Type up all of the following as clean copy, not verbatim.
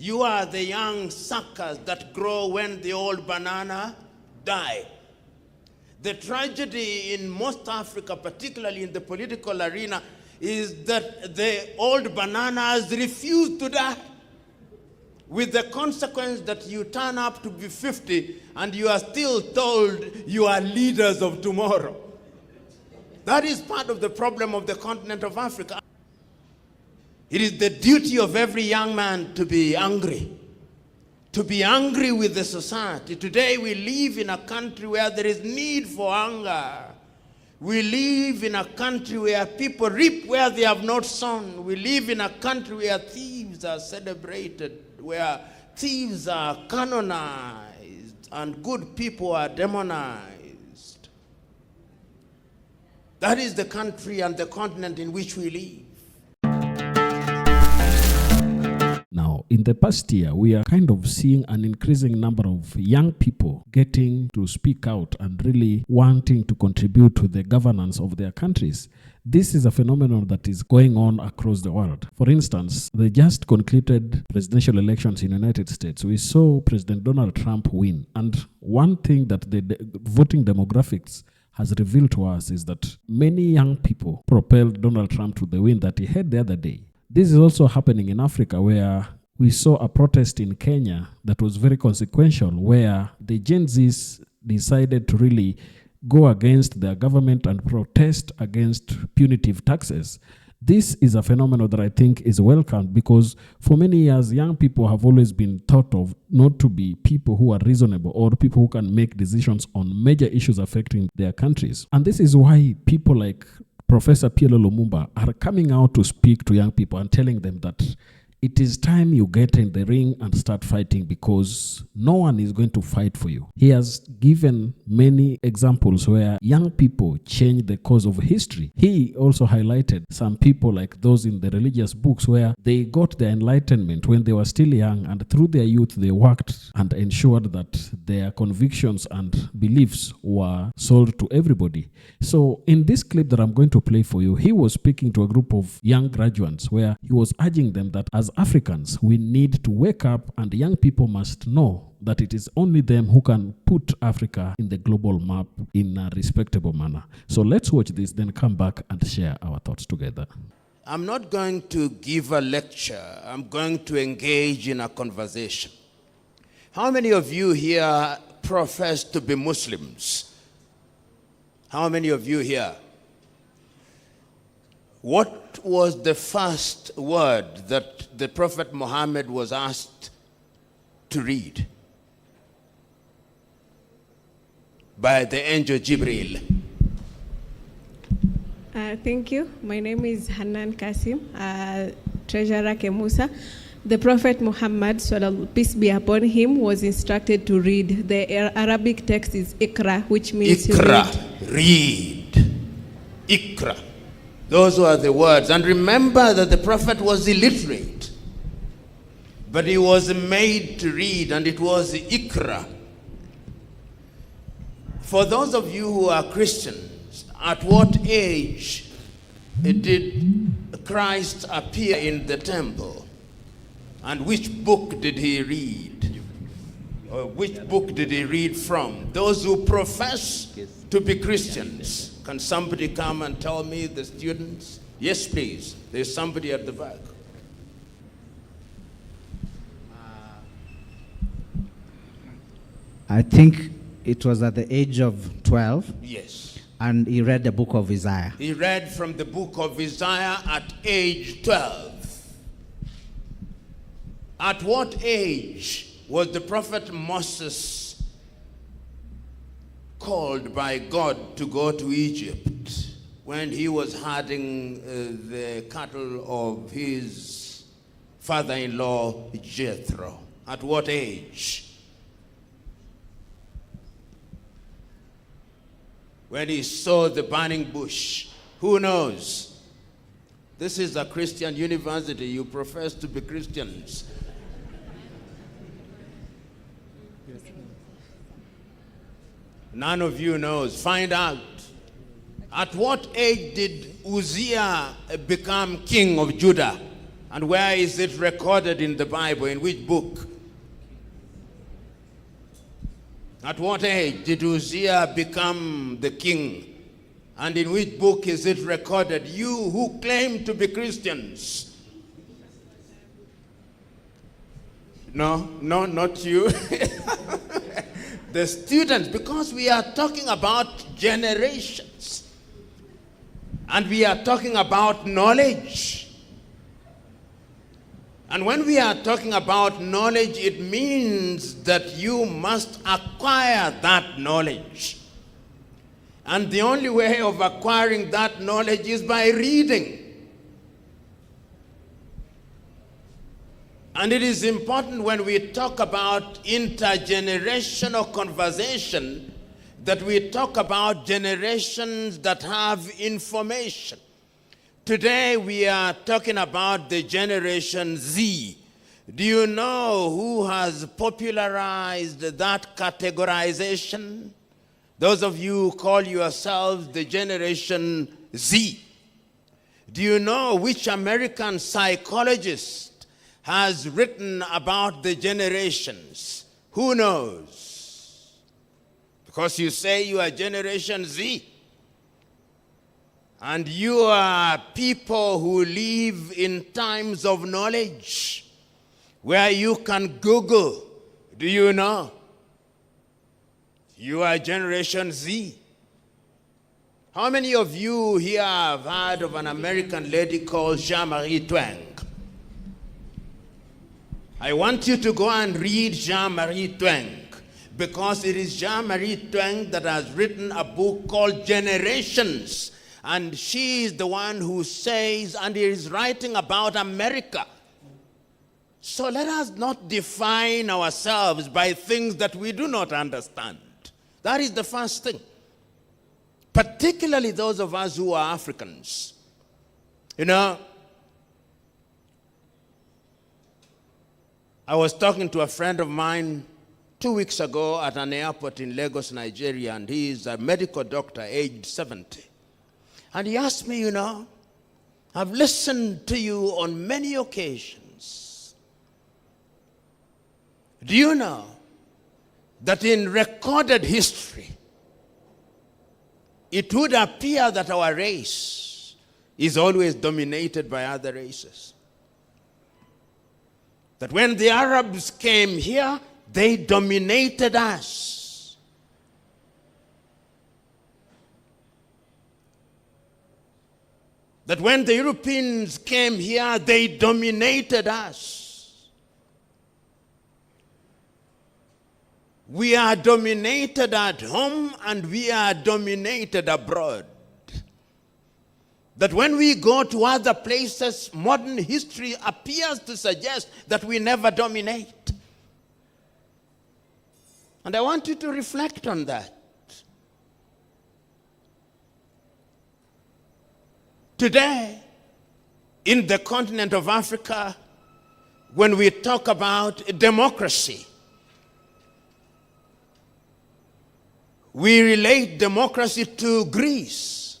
You are the young suckers that grow when the old banana die. The tragedy in most Africa, particularly in the political arena, is that the old bananas refuse to die, with the consequence that you turn up to be 50 and you are still told you are leaders of tomorrow. That is part of the problem of the continent of Africa. It is the duty of every young man to be angry with the society. Today we live in a country where there is need for anger. We live in a country where people reap where they have not sown. We live in a country where thieves are celebrated, where thieves are canonized and good people are demonized. That is the country and the continent in which we live. Now, in the past year, we are kind of seeing an increasing number of young people getting to speak out and really wanting to contribute to the governance of their countries. This is a phenomenon that is going on across the world. For instance, the just concluded presidential elections in the United States, we saw President Donald Trump win. And one thing that the voting demographics has revealed to us is that many young people propelled Donald Trump to the win that he had the other day. This is also happening in Africa, where we saw a protest in Kenya that was very consequential, where the Gen Zs decided to really go against their government and protest against punitive taxes. This is a phenomenon that I think is welcomed, because for many years, young people have always been thought of not to be people who are reasonable or people who can make decisions on major issues affecting their countries. And this is why people like Professor PLO Lumumba are coming out to speak to young people and telling them that it is time you get in the ring and start fighting, because no one is going to fight for you. He has given many examples where young people change the course of history. He also highlighted some people like those in the religious books where they got their enlightenment when they were still young, and through their youth they worked and ensured that their convictions and beliefs were sold to everybody. So in this clip that I'm going to play for you, he was speaking to a group of young graduates where he was urging them that as Africans, we need to wake up, and young people must know that it is only them who can put Africa in the global map in a respectable manner. So let's watch this, then come back and share our thoughts together. I'm not going to give a lecture. I'm going to engage in a conversation. How many of you here profess to be Muslims? How many of you here? What was the first word that the Prophet Muhammad was asked to read by the angel Jibril? Thank you. My name is Hanan Kasim, Treasurer Kemusa. The Prophet Muhammad, peace be upon him, was instructed to read. The Arabic text is Iqra, which means read. Iqra. Those were the words. And remember that the Prophet was illiterate, but he was made to read, and it was Iqra. For those of you who are Christians, at what age did Christ appear in the temple? And which book did he read? Or which book did he read from? Those who profess to be Christians. Can somebody come and tell me, the students? Yes, please. There's somebody at the back. I think it was at the age of 12. Yes. And he read the book of Isaiah. He read from the book of Isaiah at age 12. At what age was the prophet Moses called by God to go to Egypt when he was herding the cattle of his father-in-law Jethro? At what age? When he saw the burning bush. Who knows? This is a Christian university. You profess to be Christians. None of you knows. Find out. At what age did Uzziah become king of Judah? And where is it recorded in the Bible? In which book? At what age did Uzziah become the king? And in which book is it recorded? You who claim to be Christians. No, not you. The students, because we are talking about generations. And we are talking about knowledge. And when we are talking about knowledge, it means that you must acquire that knowledge. And the only way of acquiring that knowledge is by reading. And it is important when we talk about intergenerational conversation that we talk about generations that have information. Today we are talking about the Generation Z. Do you know who has popularized that categorization? Those of you who call yourselves the Generation Z. Do you know which American psychologist has written about the generations? Who knows? Because you say you are Generation Z. And you are people who live in times of knowledge, where you can Google. Do you know? You are Generation Z. How many of you here have heard of an American lady called Jean-Marie Tweng? I want you to go and read Jean-Marie Tweng, because it is Jean-Marie Tweng that has written a book called Generations. And she is the one who says, and he is writing about America. So let us not define ourselves by things that we do not understand. That is the first thing. Particularly those of us who are Africans. You know, I was talking to a friend of mine 2 weeks ago at an airport in Lagos, Nigeria, and he is a medical doctor, aged 70. And he asked me, you know, I've listened to you on many occasions. Do you know that in recorded history, it would appear that our race is always dominated by other races? That when the Arabs came here, they dominated us. That when the Europeans came here, they dominated us. We are dominated at home and we are dominated abroad. That when we go to other places, modern history appears to suggest that we never dominate. And I want you to reflect on that. Today, in the continent of Africa, when we talk about democracy, we relate democracy to Greece.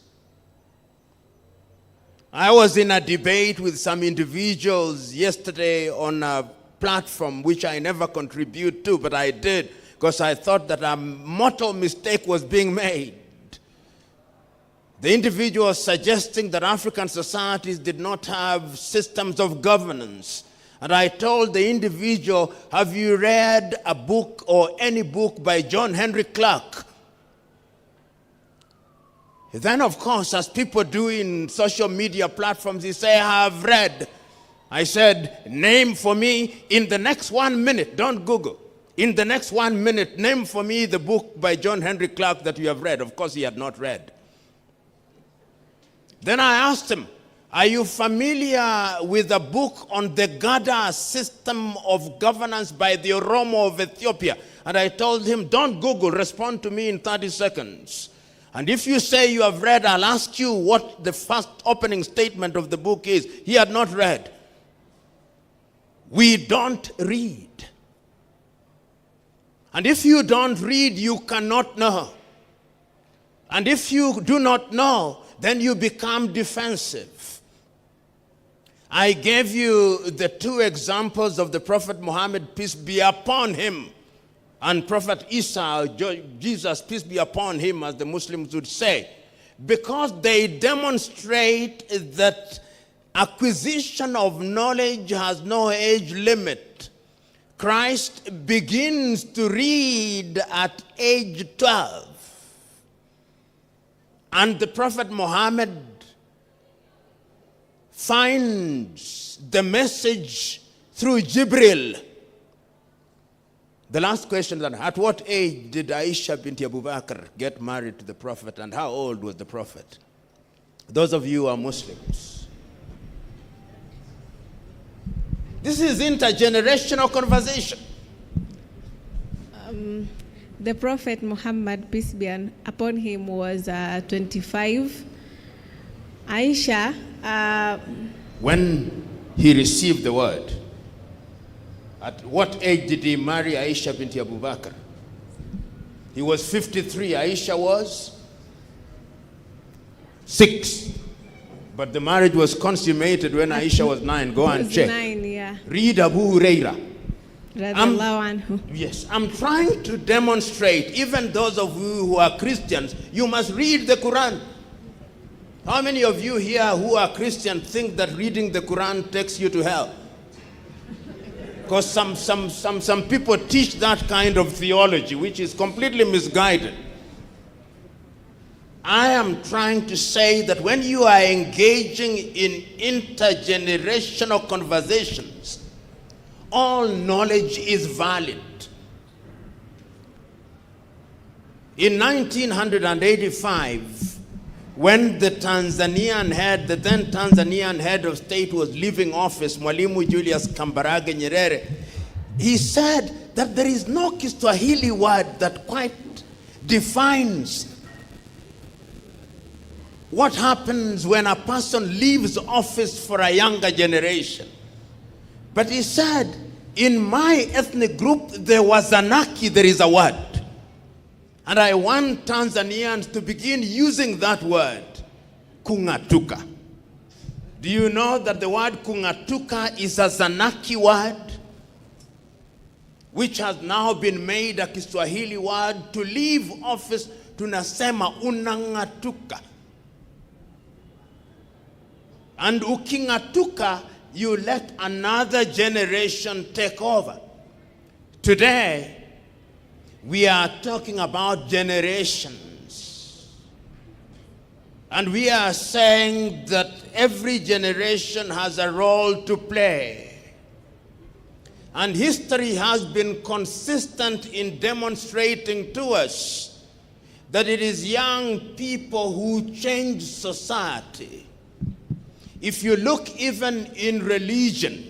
I was in a debate with some individuals yesterday on a platform which I never contribute to, but I did because I thought that a mortal mistake was being made. The individual was suggesting that African societies did not have systems of governance. And I told the individual, have you read a book or any book by John Henry Clark? Then, of course, as people do in social media platforms, he say, I have read. I said, name for me in the next 1 minute, don't Google. In the next 1 minute, name for me the book by John Henry Clark that you have read. Of course, he had not read. Then I asked him, are you familiar with a book on the Gada system of governance by the Oromo of Ethiopia? And I told him, don't Google, respond to me in 30 seconds. And if you say you have read, I'll ask you what the first opening statement of the book is. He had not read. We don't read. And if you don't read, you cannot know. And if you do not know, then you become defensive. I gave you the two examples of the Prophet Muhammad, peace be upon him, and Prophet Isa, Jesus, peace be upon him, as the Muslims would say, because they demonstrate that acquisition of knowledge has no age limit. Christ begins to read at age 12. And the Prophet Muhammad finds the message through Jibril. The last question is, at what age did Aisha bint Abu Bakr get married to the Prophet, and how old was the Prophet? Those of you who are Muslims. This is intergenerational conversation. The Prophet Muhammad, peace be upon him, was 25. Aisha, when he received the word, at what age did he marry Aisha bint Abu Bakr? He was 53. Aisha was 6. But the marriage was consummated when Aisha was 9. Go and check. 9, yeah. Read Abu Huraira. Anhu. Yes, I'm trying to demonstrate, even those of you who are Christians, you must read the Quran. How many of you here who are Christian think that reading the Quran takes you to hell? Because some people teach that kind of theology, which is completely misguided. I am trying to say that when you are engaging in intergenerational conversations, all knowledge is valid. In 1985, when the then Tanzanian head of state was leaving office, Mwalimu Julius Kambarage Nyerere, he said that there is no Kiswahili word that quite defines what happens when a person leaves office for a younger generation. But he said, in my ethnic group, there was an Aki, there is a word. And I want Tanzanians to begin using that word, kungatuka. Do you know that the word kungatuka is a Zanaki word, which has now been made a Kiswahili word? To leave office, tunasema unangatuka. And ukingatuka, you let another generation take over. Today, we are talking about generations. And we are saying that every generation has a role to play. And history has been consistent in demonstrating to us that it is young people who change society. If you look even in religion,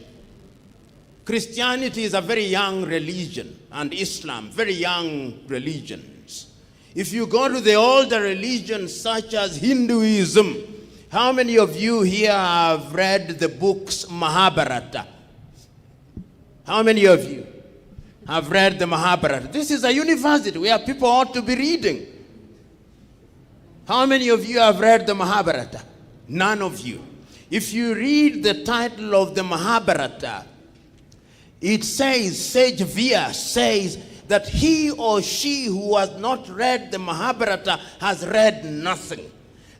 Christianity is a very young religion, and Islam, very young religions. If you go to the older religions such as Hinduism, how many of you here have read the books Mahabharata? How many of you have read the Mahabharata? This is a university where people ought to be reading. How many of you have read the Mahabharata? None of you. If you read the title of the Mahabharata, it says, Sage Vyas says that he or she who has not read the Mahabharata has read nothing.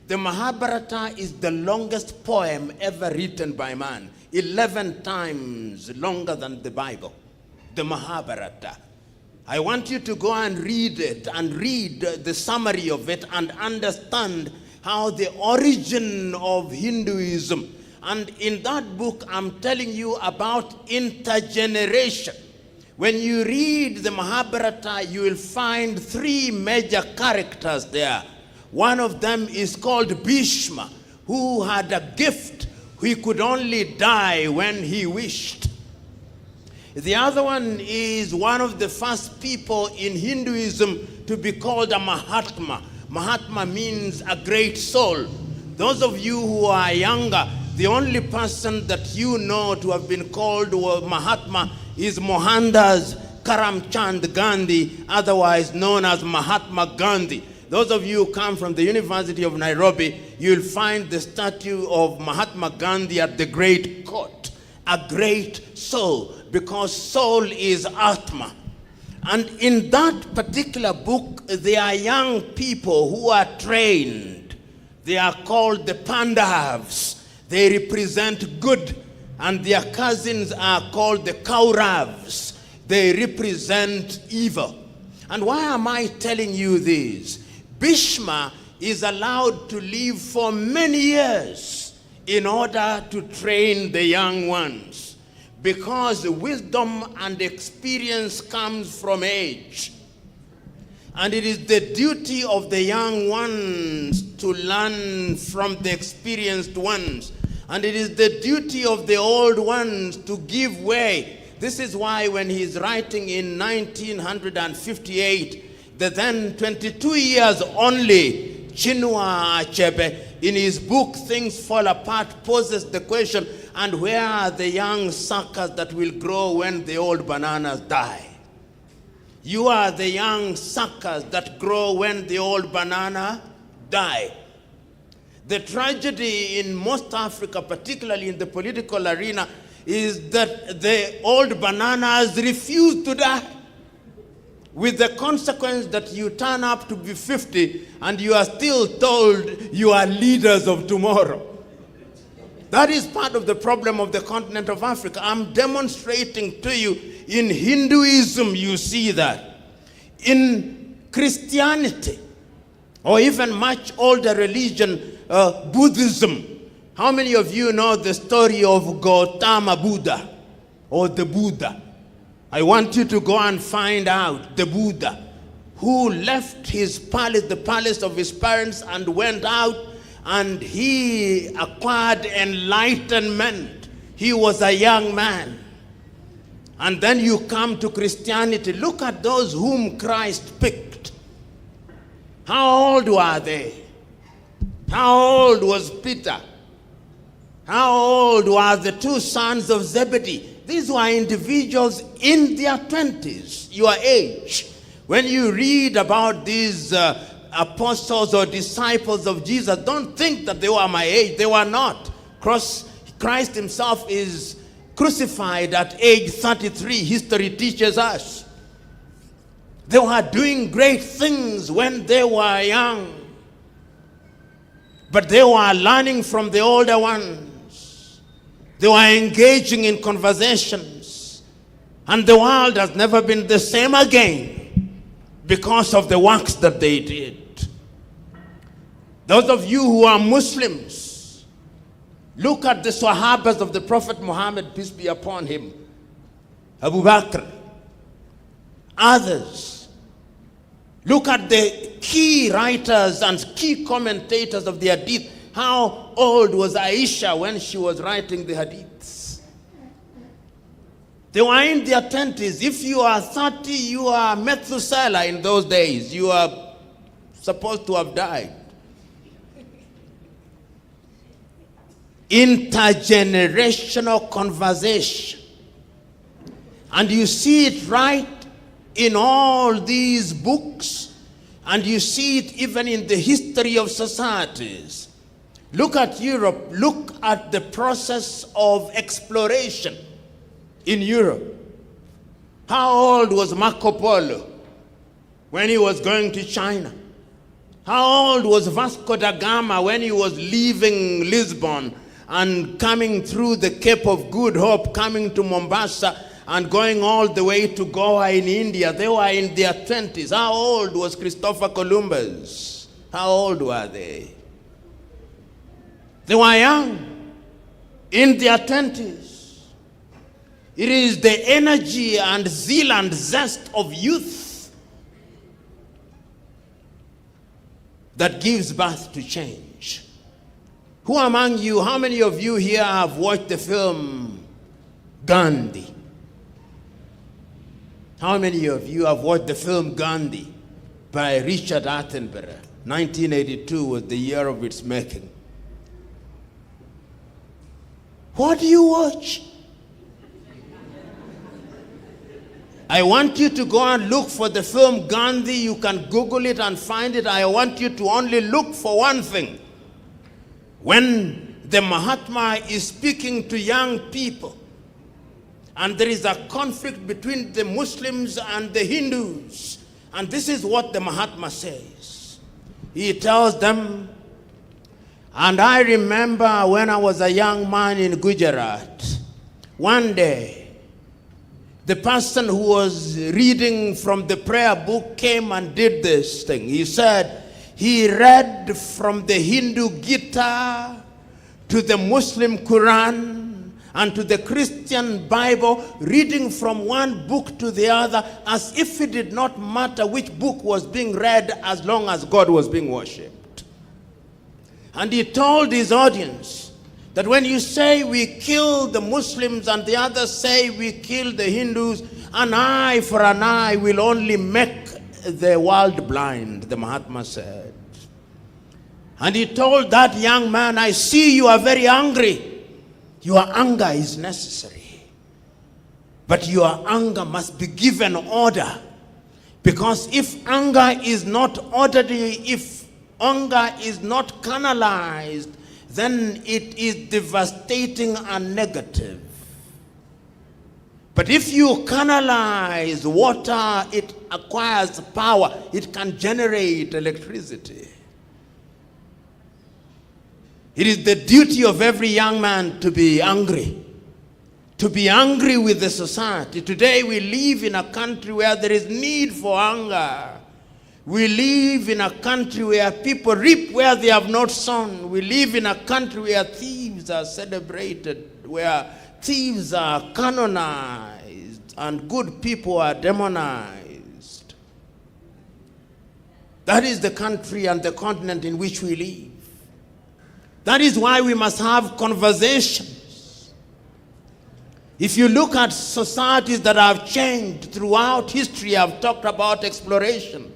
The Mahabharata is the longest poem ever written by man, 11 times longer than the Bible, the Mahabharata. I want you to go and read it, and read the summary of it, and understand how the origin of Hinduism. And in that book, I'm telling you about intergeneration. When you read the Mahabharata, you will find 3 major characters there. One of them is called Bhishma, who had a gift. He could only die when he wished. The other one is one of the first people in Hinduism to be called a Mahatma. Mahatma means a great soul. Those of you who are younger, the only person that you know to have been called Mahatma is Mohandas Karamchand Gandhi, otherwise known as Mahatma Gandhi. Those of you who come from the University of Nairobi, you'll find the statue of Mahatma Gandhi at the Great Court. a great soul, because soul is Atma. And in that particular book, there are young people who are trained. They are called the Pandavs. They represent good. And their cousins are called the Kauravs. They represent evil. And why am I telling you this? Bhishma is allowed to live for many years in order to train the young ones, because wisdom and experience comes from age. And it is the duty of the young ones to learn from the experienced ones. And it is the duty of the old ones to give way. This is why when he's writing in 1958, the then 22 years only, Chinua Achebe, in his book Things Fall Apart, poses the question, and where are the young suckers that will grow when the old bananas die? You are the young suckers that grow when the old banana die. The tragedy in most Africa, particularly in the political arena, is that the old bananas refuse to die, with the consequence that you turn up to be 50 and you are still told you are leaders of tomorrow. That is part of the problem of the continent of Africa. I'm demonstrating to you, in Hinduism you see that. In Christianity, or even much older religion, Buddhism. How many of you know the story of Gautama Buddha, or the Buddha? I want you to go and find out the Buddha, who left his palace, the palace of his parents, and went out, and he acquired enlightenment. He was a young man. And then you come to Christianity. Look at those whom Christ picked. How old were they? How old was Peter? How old were the two sons of Zebedee? These were individuals in their 20s, your age. When you read about these apostles or disciples of Jesus, don't think that they were my age. They were not. Christ himself is crucified at age 33. History teaches us. They were doing great things when they were young, but they were learning from the older ones. They were engaging in conversations, and the world has never been the same again because of the works that they did. Those of you who are Muslims, look at the Sahabas of the Prophet Muhammad, peace be upon him, Abu Bakr, others. Look at the key writers and key commentators of the Hadith. How old was Aisha when she was writing the Hadiths? They were in their 20s. If you are 30, you are Methuselah in those days. You are supposed to have died. Intergenerational conversation. And you see it right in all these books, and you see it even in the history of societies. Look at Europe. Look at the process of exploration in Europe. How old was Marco Polo when he was going to China? How old was Vasco da Gama when he was leaving Lisbon and coming through the Cape of Good Hope, coming to Mombasa and going all the way to Goa in India? They were in their 20s. How old was Christopher Columbus? How old were they? They were young, in their 20s. It is the energy and zeal and zest of youth that gives birth to change. Who among you, how many of you here have watched the film Gandhi? How many of you have watched the film Gandhi by Richard Attenborough? 1982 was the year of its making. What do you watch? I want you to go and look for the film Gandhi. You can Google it and find it. I want you to only look for one thing. When the Mahatma is speaking to young people, And there is a conflict between the Muslims and the Hindus. And this is what the Mahatma says. He tells them, and I remember when I was a young man in Gujarat, one day, the person who was reading from the prayer book came and did this thing. He said he read from the Hindu Gita to the Muslim Quran and to the Christian Bible, reading from one book to the other as if it did not matter which book was being read as long as God was being worshipped. And he told his audience that when you say we kill the Muslims and the others say we kill the Hindus, an eye for an eye will only make the world blind, the Mahatma said. And he told that young man, I see you are very angry. Your anger is necessary. But your anger must be given order. Because if anger is not orderly, if anger is not canalized, then it is devastating and negative. But if you canalize water, it acquires power. It can generate electricity. It is the duty of every young man to be angry with the society. Today we live in a country where there is need for anger. We live in a country where people reap where they have not sown. We live in a country where thieves are celebrated, where thieves are canonized and good people are demonized. That is the country and the continent in which we live. That is why we must have conversations. If you look at societies that have changed throughout history, I've talked about exploration.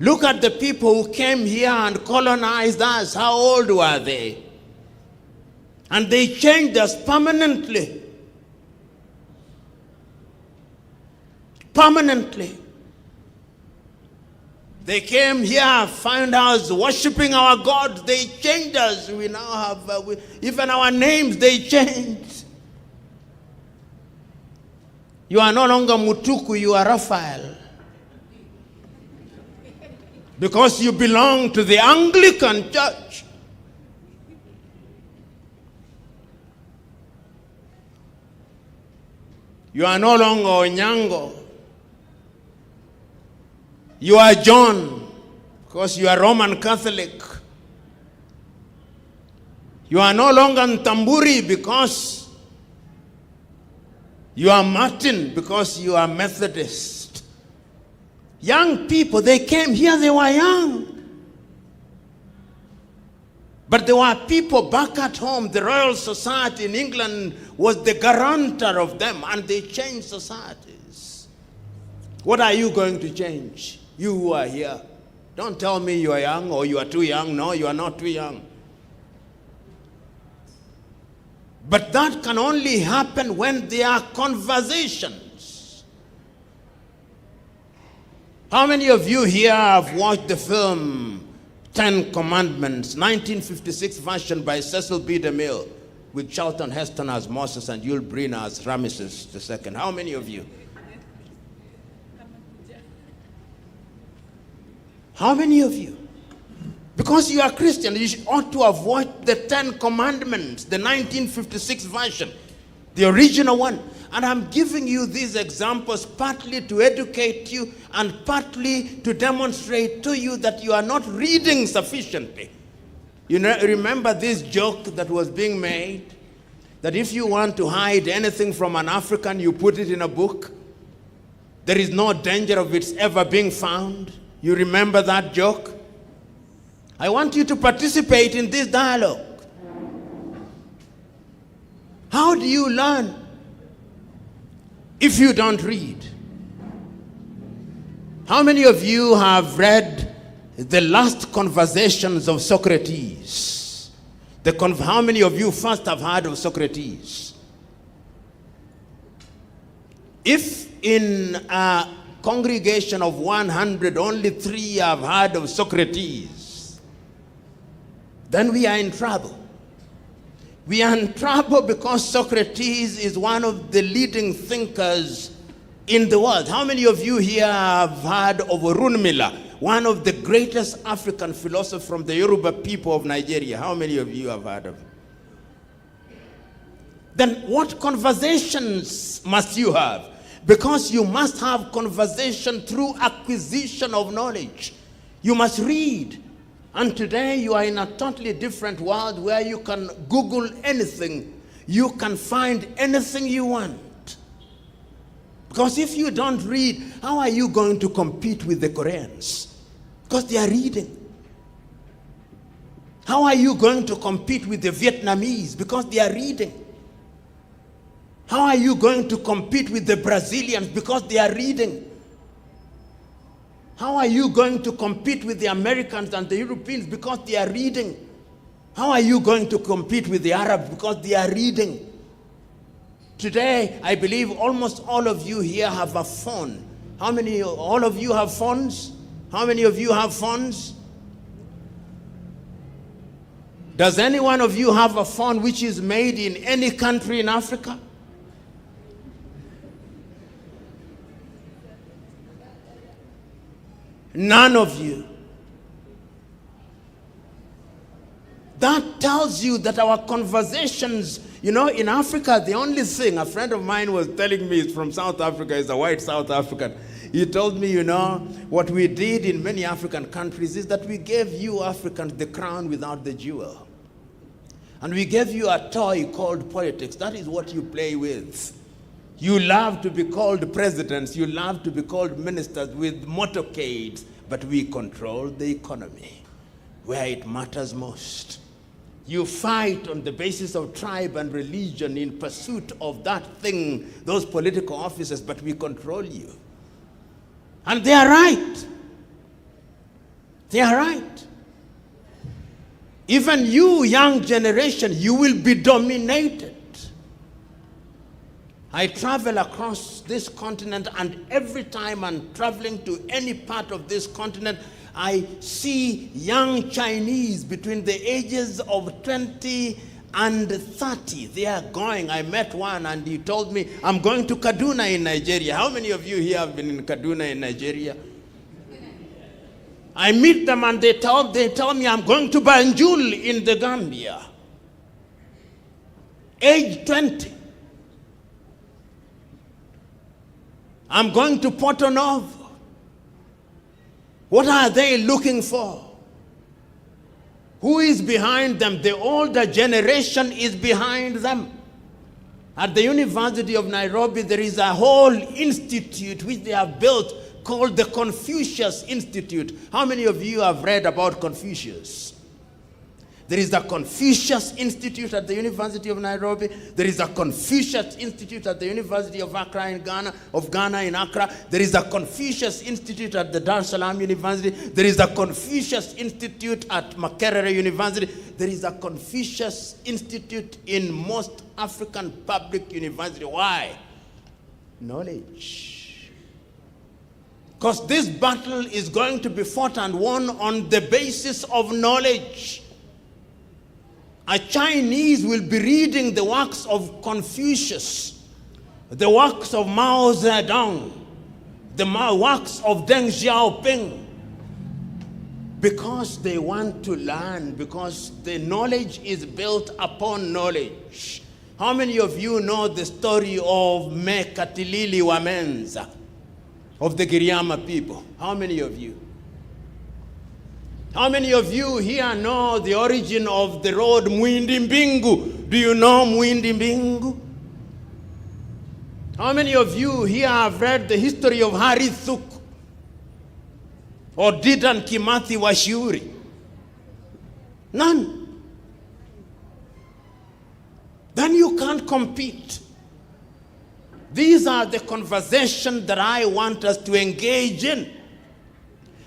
Look at the people who came here and colonized us. How old were they? And they changed us permanently. Permanently. They came here, found us worshiping our gods. They changed us. We now have, even our names, they changed. You are no longer Mutuku, you are Raphael. Because you belong to the Anglican Church. You are no longer Onyango. You are John, because you are Roman Catholic. You are no longer Ntamburi because you are Martin, because you are Methodist. Young people, they came here, they were young. But there were people back at home. The Royal Society in England was the guarantor of them, and they changed societies. What are you going to change? You who are here. Don't tell me you are young or you are too young. No, you are not too young. But that can only happen when there are conversations. How many of you here have watched the film Ten Commandments, 1956 version by Cecil B. DeMille, with Charlton Heston as Moses and Yul Brynner as Ramesses II? How many of you? How many of you? Because you are Christian, you ought to have watched the Ten Commandments, the 1956 version, the original one. And I'm giving you these examples partly to educate you and partly to demonstrate to you that you are not reading sufficiently. You know, remember this joke that was being made? That if you want to hide anything from an African, you put it in a book. There is no danger of its ever being found. You remember that joke? I want you to participate in this dialogue. How do you learn if you don't read? How many of you have read the last conversations of Socrates? How many of you first have heard of Socrates? If in a congregation of 100, only 3 have heard of Socrates, then we are in trouble. We are in trouble because Socrates is one of the leading thinkers in the world. How many of you here have heard of Orunmila, one of the greatest African philosophers from the Yoruba people of Nigeria? How many of you have heard of him? Then what conversations must you have? Because you must have conversation through acquisition of knowledge. You must read. And today you are in a totally different world where you can Google anything. You can find anything you want. Because if you don't read, how are you going to compete with the Koreans? Because they are reading. How are you going to compete with the Vietnamese? Because they are reading. How are you going to compete with the Brazilians? Because they are reading. How are you going to compete with the Americans and the Europeans? Because they are reading. How are you going to compete with the Arabs? Because they are reading. Today, I believe almost all of you here have a phone. How many, all of you have phones? How many of you have phones? Does any one of you have a phone which is made in any country in Africa? None of you. That tells you that our conversations, you know, in Africa, the only thing, a friend of mine was telling me, is from South Africa, is a white South African. He told me, you know, what we did in many African countries is that we gave you Africans the crown without the jewel. And we gave you a toy called politics. That is what you play with. You love to be called presidents. You love to be called ministers with motorcades. But we control the economy where it matters most. You fight on the basis of tribe and religion in pursuit of that thing, those political offices, but we control you. And they are right. They are right. Even you, young generation, you will be dominated. I travel across this continent, and every time I'm traveling to any part of this continent, I see young Chinese between the ages of 20 and 30. They are going. I met one and he told me, I'm going to Kaduna in Nigeria. How many of you here have been in Kaduna in Nigeria? I meet them and they tell me I'm going to Banjul in the Gambia. Age 20. I'm going to Porto Novo. What are they looking for? Who is behind them? The older generation is behind them. At the University of Nairobi, there is a whole institute which they have built called the Confucius Institute. How many of you have read about Confucius? There is a Confucius Institute at the University of Nairobi. There is a Confucius Institute at the University of Accra in Ghana in Accra. There is a Confucius Institute at the Dar es Salaam University. There is a Confucius Institute at Makerere University. There is a Confucius Institute in most African public universities. Why? Knowledge. Because this battle is going to be fought and won on the basis of knowledge. A Chinese will be reading the works of Confucius, the works of Mao Zedong, the works of Deng Xiaoping, because they want to learn, because the knowledge is built upon knowledge. How many of you know the story of Mekatilili Wamenza, of the Giriama people? How many of you? How many of you here know the origin of the road Mwindi Mbingu? Do you know Mwindi Mbingu? How many of you here have read the history of Hari Thuku or Didan Kimathi Washiuri? None. Then you can't compete. These are the conversations that I want us to engage in.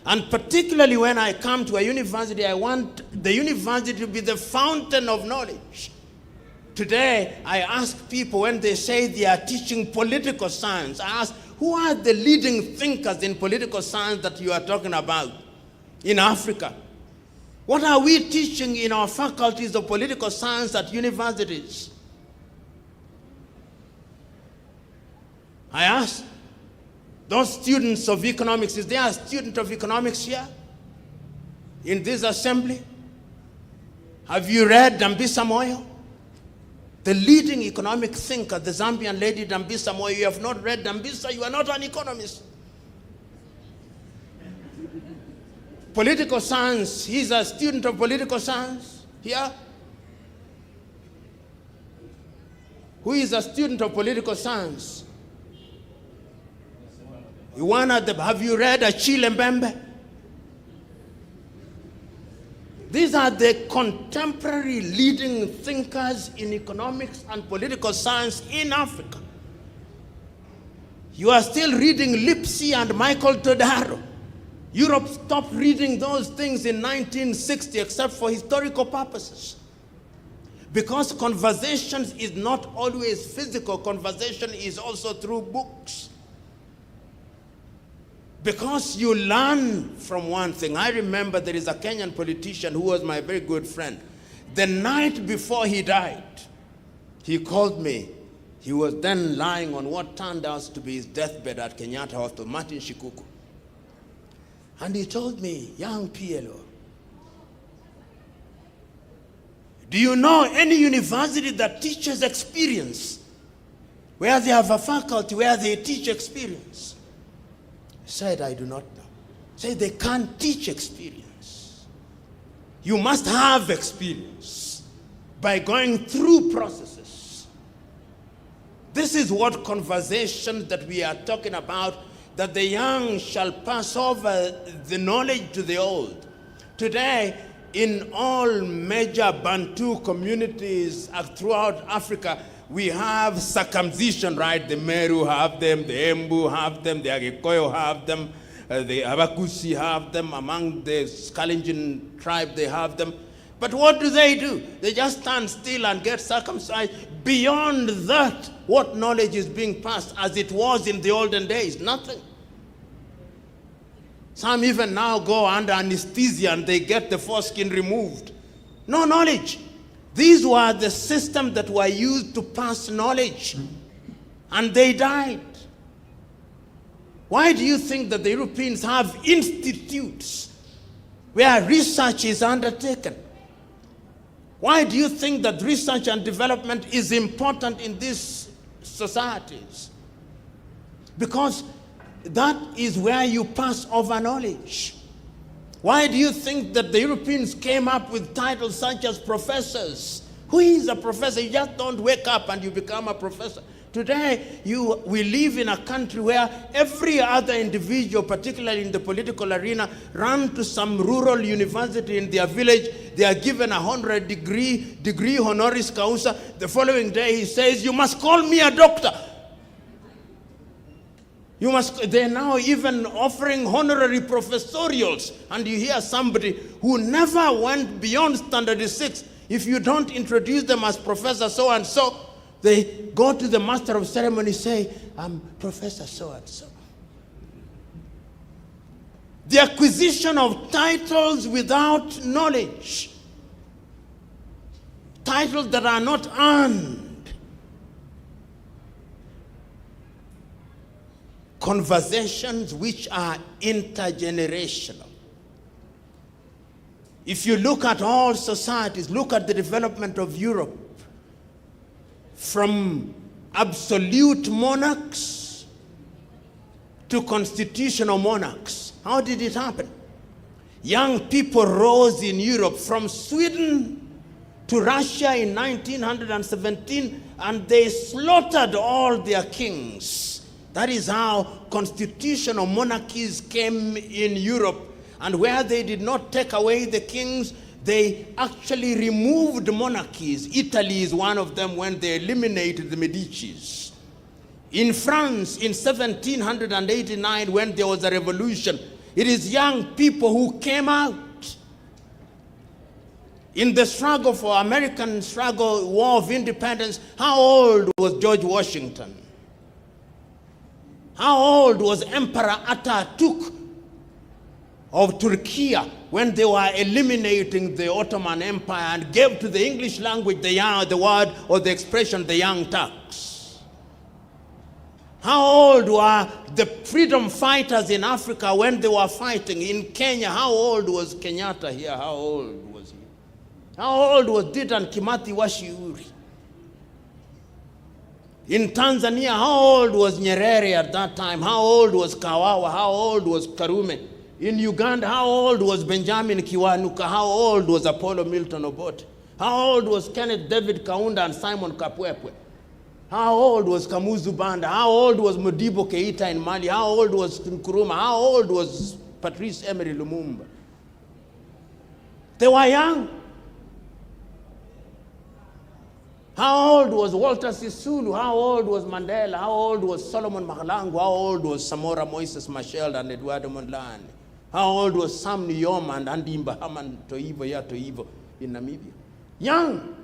And particularly when I come to a university, I want the university to be the fountain of knowledge. Today, I ask people when they say they are teaching political science, I ask, who are the leading thinkers in political science that you are talking about in Africa? What are we teaching in our faculties of political science at universities? I ask those students of economics, is there a student of economics here in this assembly? Have you read Dambisa Moyo? The leading economic thinker, the Zambian lady Dambisa Moyo. You have not read Dambisa, you are not an economist. Political science, he's a student of political science here. Who is a student of political science? Have you read Achille Mbembe? These are the contemporary leading thinkers in economics and political science in Africa. You are still reading Lipsy and Michael Todaro. Europe stopped reading those things in 1960 except for historical purposes. Because conversation is not always physical, conversation is also through books. Because you learn from one thing. I remember there is a Kenyan politician who was my very good friend. The night before he died, he called me. He was then lying on what turned out to be his deathbed at Kenyatta Hospital, Martin Shikuku. And he told me, young PLO, do you know any university that teaches experience? Where they have a faculty where they teach experience? I said, I do not know. Say they can't teach experience. You must have experience by going through processes. This is what conversation that we are talking about, that the young shall pass over the knowledge to the old. Today, in all major Bantu communities throughout Africa, we have circumcision, right? The Meru have them, the Embu have them, the Agikoyo have them, the Abakusi have them, among the Kalenjin tribe they have them. But what do? They just stand still and get circumcised. Beyond that, what knowledge is being passed as it was in the olden days? Nothing. Some even now go under anesthesia and they get the foreskin removed. No knowledge. These were the systems that were used to pass knowledge. And they died. Why do you think that the Europeans have institutes where research is undertaken? Why do you think that research and development is important in these societies? Because that is where you pass over knowledge. Why do you think that the Europeans came up with titles such as professors? Who is a professor? You just don't wake up and you become a professor. Today, we live in a country where every other individual, particularly in the political arena, run to some rural university in their village. They are given a 100-degree honoris causa. The following day, he says, you must call me a doctor. They're now even offering honorary professorials. And you hear somebody who never went beyond standard 6. If you don't introduce them as Professor so-and-so, they go to the master of ceremony, say, I'm Professor so-and-so. The acquisition of titles without knowledge. Titles that are not earned. Conversations which are intergenerational. If you look at all societies, look at the development of Europe, from absolute monarchs to constitutional monarchs. How did it happen? Young people rose in Europe from Sweden to Russia in 1917, and they slaughtered all their kings. That is how constitutional monarchies came in Europe. And where they did not take away the kings, they actually removed monarchies. Italy is one of them when they eliminated the Medicis. In France, in 1789, when there was a revolution, it is young people who came out. In the struggle for American war of independence, how old was George Washington? How old was Emperor Atatürk of Turkey when they were eliminating the Ottoman Empire and gave to the English language the word or the expression, the Young Turks? How old were the freedom fighters in Africa when they were fighting? In Kenya, how old was Kenyatta here? How old was he? How old was Dedan Kimathi Washiuri? In Tanzania, how old was Nyerere at that time? How old was Kawawa? How old was Karume? In Uganda, how old was Benjamin Kiwanuka? How old was Apollo Milton Obote? How old was Kenneth David Kaunda and Simon Kapwepwe? How old was Kamuzu Banda? How old was Modibo Keita in Mali? How old was Nkrumah? How old was Patrice Emery Lumumba? They were young. How old was Walter Sisulu? How old was Mandela? How old was Solomon Mahlangu? How old was Samora Moises Machel and Eduardo Mondlane? How old was Sam Nujoma and Andy Mbahaman Toivo in Namibia? Young.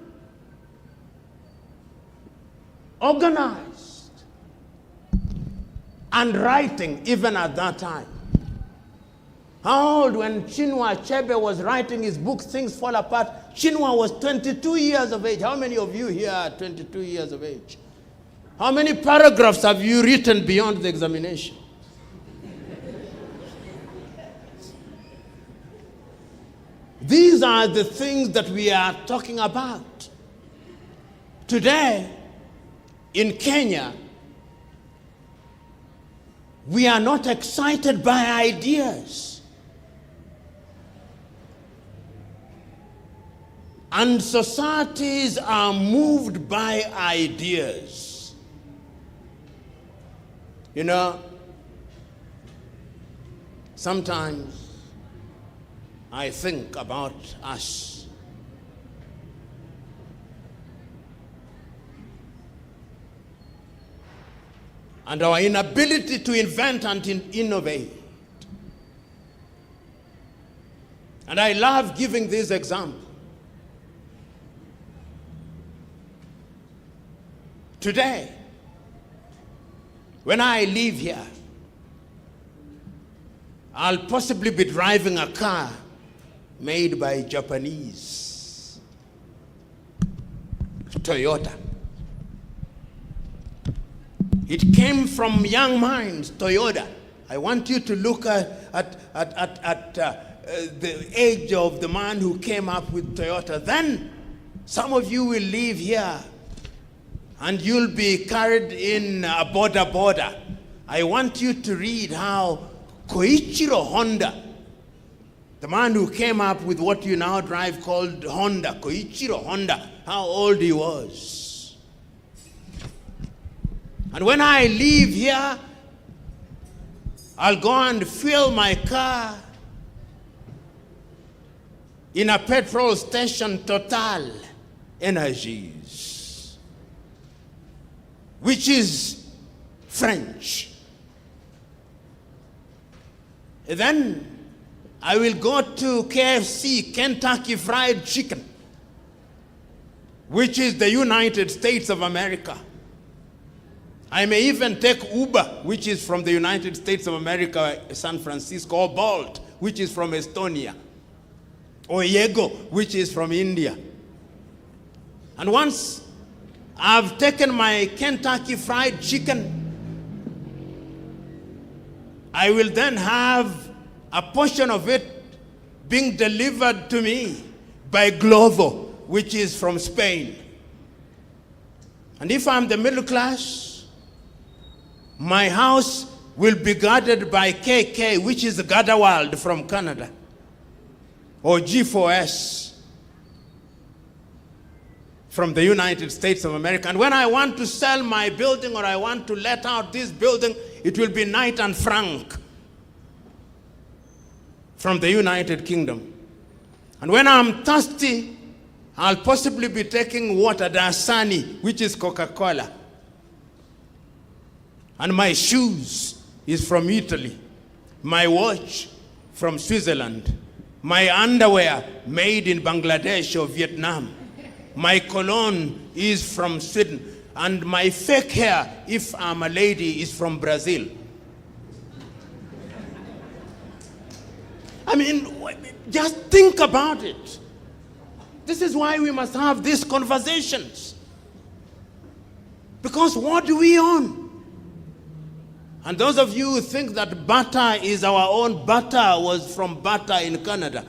Organized. And writing even at that time. How old when Chinua Achebe was writing his book, Things Fall Apart? Chinua was 22 years of age. How many of you here are 22 years of age? How many paragraphs have you written beyond the examination? These are the things that we are talking about. Today, in Kenya, we are not excited by ideas. And societies are moved by ideas. You know, sometimes I think about us. And our inability to invent and innovate. And I love giving this example. Today, when I leave here, I'll possibly be driving a car made by Japanese, Toyota. It came from young minds, Toyota. I want you to look at the age of the man who came up with Toyota. Then some of you will leave here and you'll be carried in a border. I want you to read how Koichiro Honda, the man who came up with what you now drive called Honda, Koichiro Honda, how old he was. And when I leave here, I'll go and fill my car in a petrol station, Total Energies, which is French. Then I will go to KFC, Kentucky Fried Chicken, which is the United States of America. I may even take Uber, which is from the United States of America, San Francisco, or Bolt, which is from Estonia, or Yego, which is from India. And once I've taken my Kentucky Fried Chicken, I will then have a portion of it being delivered to me by Glovo, which is from Spain. And if I'm the middle class, my house will be guarded by KK, which is Gardawald from Canada, or G4S from the United States of America. And when I want to sell my building or I want to let out this building, it will be Knight and Frank from the United Kingdom. And when I'm thirsty, I'll possibly be taking water, Dasani, which is Coca-Cola. And my shoes is from Italy. My watch from Switzerland. My underwear made in Bangladesh or Vietnam. My cologne is from Sweden. And my fake hair, if I'm a lady, is from Brazil. I mean, just think about it. This is why we must have these conversations. Because what do we own? And those of you who think that butter is our own, butter was from butter in Canada.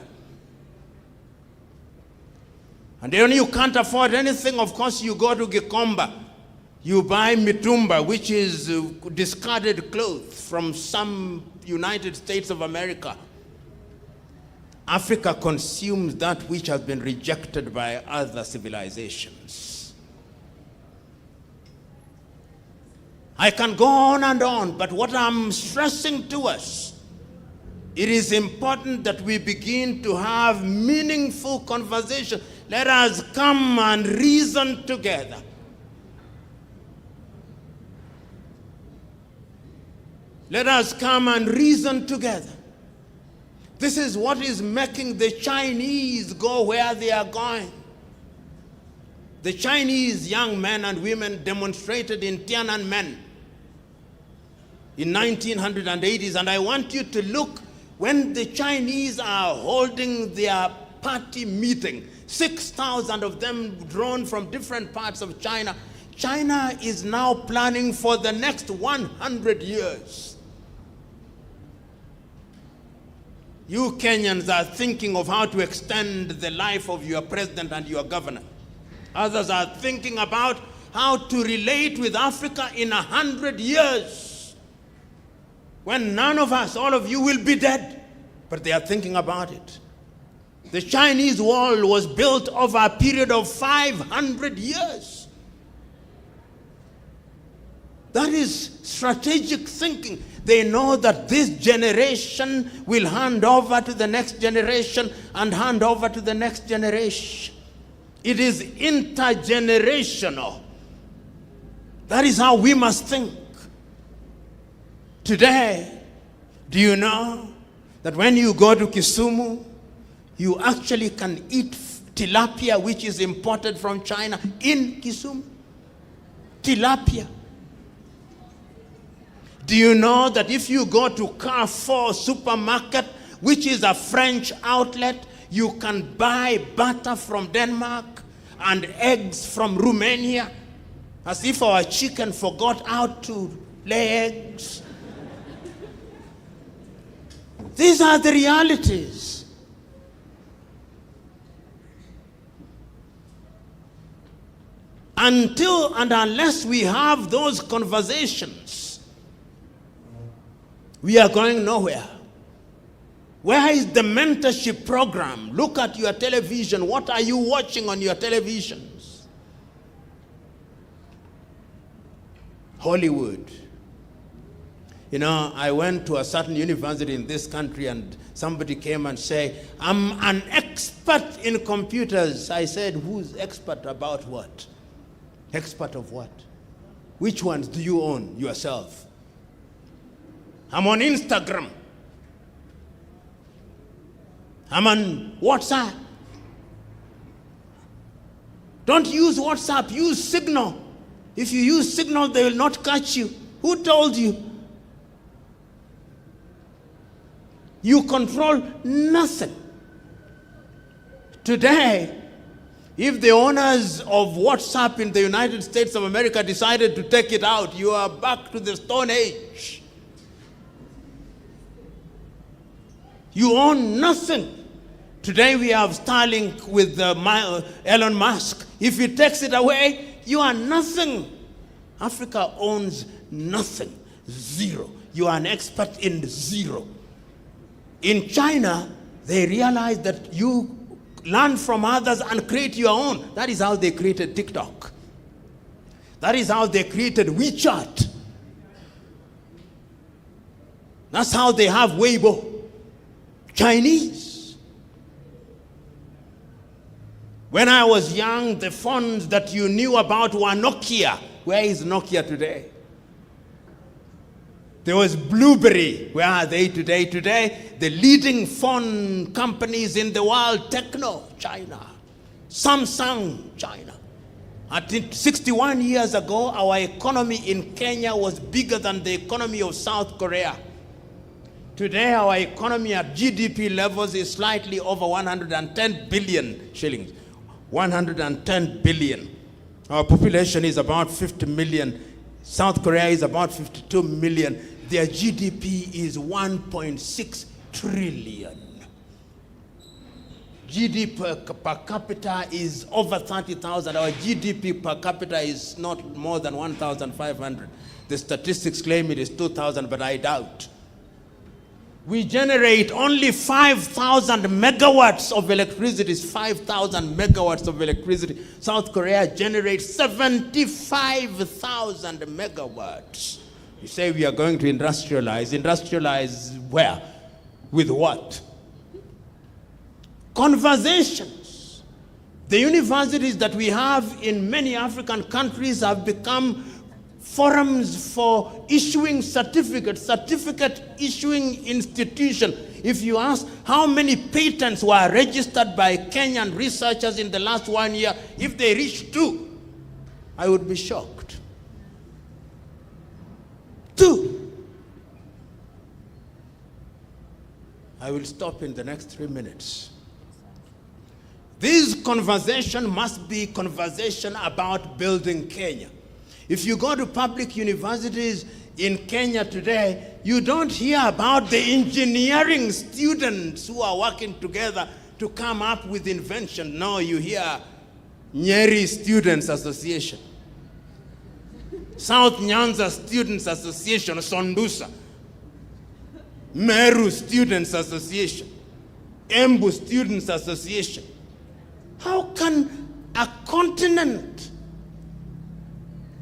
And then you can't afford anything, of course you go to Gikomba. You buy mitumba, which is discarded clothes from some United States of America. Africa consumes that which has been rejected by other civilizations. I can go on and on, but what I'm stressing to us, it is important that we begin to have meaningful conversation. Let us come and reason together. Let us come and reason together. This is what is making the Chinese go where they are going. The Chinese young men and women demonstrated in Tiananmen in 1980s, and I want you to look when the Chinese are holding their party meeting, 6,000 of them drawn from different parts of China. China is now planning for the next 100 years. You Kenyans are thinking of how to extend the life of your president and your governor. Others are thinking about how to relate with Africa in 100 years. When none of us, all of you, will be dead. But they are thinking about it. The Chinese wall was built over a period of 500 years. That is strategic thinking. They know that this generation will hand over to the next generation and hand over to the next generation. It is intergenerational. That is how we must think. Today, do you know that when you go to Kisumu, you actually can eat tilapia, which is imported from China, in Kisumu? Tilapia. Do you know that if you go to Carrefour supermarket, which is a French outlet, you can buy butter from Denmark and eggs from Romania, as if our chicken forgot how to lay eggs? These are the realities. Until and unless we have those conversations, we are going nowhere. Where is the mentorship program? Look at your television. What are you watching on your televisions? Hollywood. You know, I went to a certain university in this country and somebody came and said, I'm an expert in computers. I said, who's expert about what? Expert of what? Which ones do you own yourself? I'm on Instagram. I'm on WhatsApp. Don't use WhatsApp, use Signal. If you use Signal, they will not catch you. Who told you? You control nothing. Today, if the owners of WhatsApp in the United States of America decided to take it out, you are back to the Stone Age. You own nothing. Today we have Starlink with Elon Musk. If he takes it away, you are nothing. Africa owns nothing. Zero. You are an expert in zero. In China, they realize that you learn from others and create your own. That is how they created TikTok. That is how they created WeChat. That's how they have Weibo. Chinese. When I was young, the phones that you knew about were Nokia. Where is Nokia today? There was Blueberry. Where are they today? Today, the leading phone companies in the world, Techno, China. Samsung, China. I think 61 years ago, our economy in Kenya was bigger than the economy of South Korea. Today, our economy at GDP levels is slightly over 110 billion shillings. 110 billion. Our population is about 50 million. South Korea is about 52 million. Their GDP is 1.6 trillion. GDP per capita is over 30,000. Our GDP per capita is not more than 1,500. The statistics claim it is 2,000, but I doubt. We generate only 5,000 megawatts of electricity. 5,000 megawatts of electricity. South Korea generates 75,000 megawatts. You say we are going to industrialize. Industrialize where? With what? Conversations. The universities that we have in many African countries have become forums for issuing certificate issuing institution. If you ask how many patents were registered by Kenyan researchers in the last 1 year, if they reach 2, I would be shocked. 2. I will stop in the next 3 minutes. This conversation must be conversation about building Kenya. If you go to public universities in Kenya today, you don't hear about the engineering students who are working together to come up with invention. No, you hear Nyeri Students Association, South Nyanza Students Association, Sondusa, Meru Students Association, Embu Students Association. How can a continent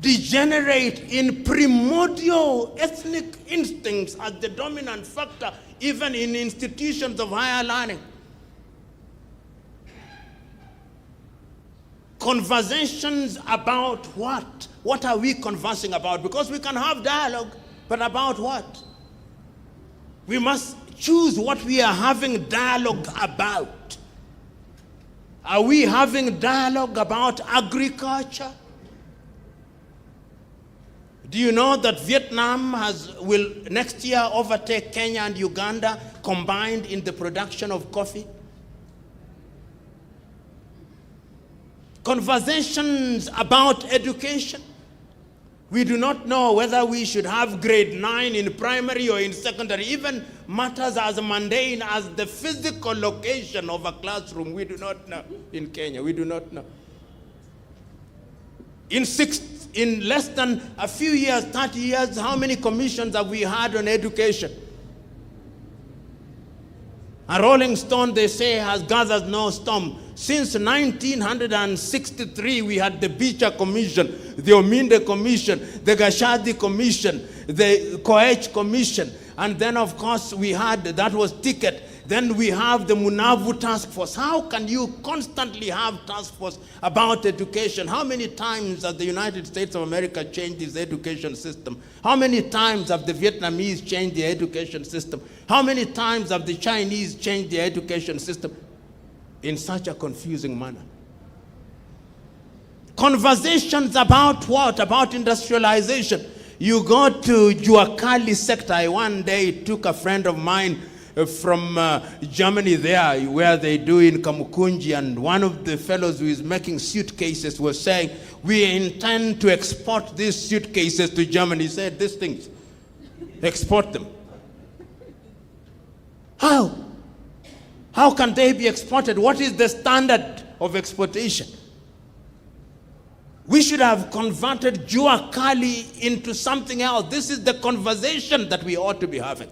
degenerate in primordial ethnic instincts as the dominant factor, even in institutions of higher learning? Conversations about what? What are we conversing about? Because we can have dialogue, but about what? We must choose what we are having dialogue about. Are we having dialogue about agriculture? Do you know that Vietnam will next year overtake Kenya and Uganda combined in the production of coffee? Conversations about education. We do not know whether we should have grade 9 in primary or in secondary. Even matters as mundane as the physical location of a classroom, we do not know in Kenya. We do not know. In less than a few years, 30 years, how many commissions have we had on education? A Rolling Stone, they say, has gathered no storm. Since 1963, we had the Bicha Commission, the Ominde Commission, the Gashadi Commission, the Koech Commission, and then, of course, we had, that was Ticket. Then we have the Munavu Task Force. How can you constantly have task force about education? How many times has the United States of America changed its education system? How many times have the Vietnamese changed their education system? How many times have the Chinese changed their education system? In such a confusing manner. Conversations about what? About industrialization. You go to Juakali sector. I one day took a friend of mine from Germany there, where they do in Kamukunji, and one of the fellows who is making suitcases was saying, we intend to export these suitcases to Germany. He said, these things, export them. How? How can they be exported? What is the standard of exportation? We should have converted Juakali into something else. This is the conversation that we ought to be having.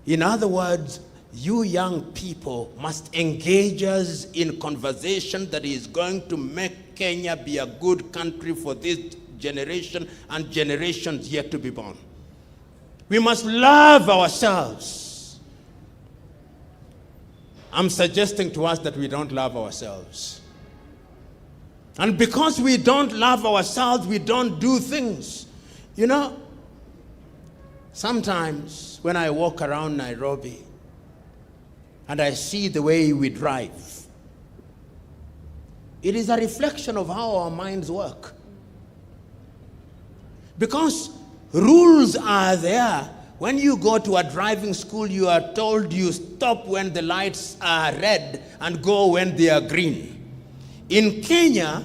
In other words, you young people must engage us in conversation that is going to make Kenya be a good country for this generation and generations yet to be born. We must love ourselves. I'm suggesting to us that we don't love ourselves. And because we don't love ourselves, we don't do things. You know, sometimes when I walk around Nairobi and I see the way we drive, it is a reflection of how our minds work. Because rules are there When you go to a driving school, you are told you stop when the lights are red and go when they are green. In Kenya,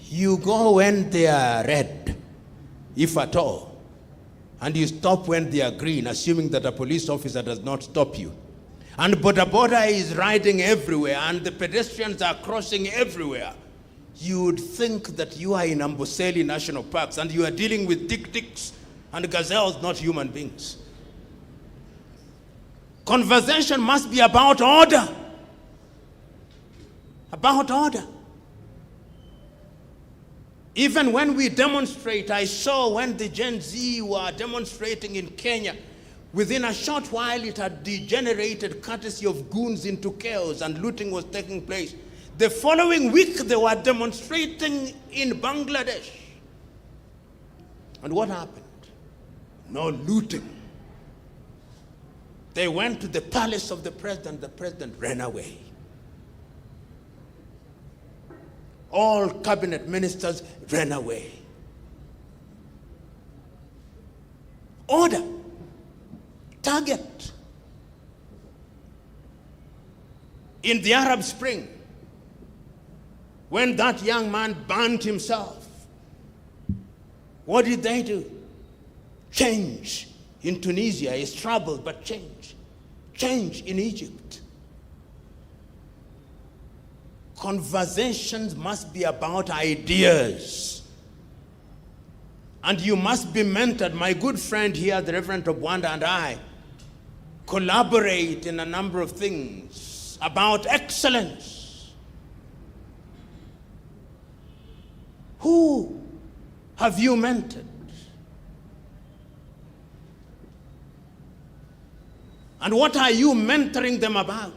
you go when they are red, if at all, and you stop when they are green, assuming that a police officer does not stop you. And boda is riding everywhere, and the pedestrians are crossing everywhere. You would think that you are in Amboseli National Parks and you are dealing with tic-tics and gazelles, not human beings. Conversation must be about order. About order. Even when we demonstrate, I saw when the Gen Z were demonstrating in Kenya, within a short while it had degenerated courtesy of goons into chaos and looting was taking place. The following week they were demonstrating in Bangladesh. And what happened? No looting. They went to the palace of the president ran away. All cabinet ministers ran away. Order. Target. In the Arab Spring, when that young man burned himself, what did they do? Change. In Tunisia is troubled, but change. Change in Egypt. Conversations must be about ideas. And you must be mentored. My good friend here, the Reverend Obwanda, and I collaborate in a number of things about excellence. Who have you mentored? And what are you mentoring them about?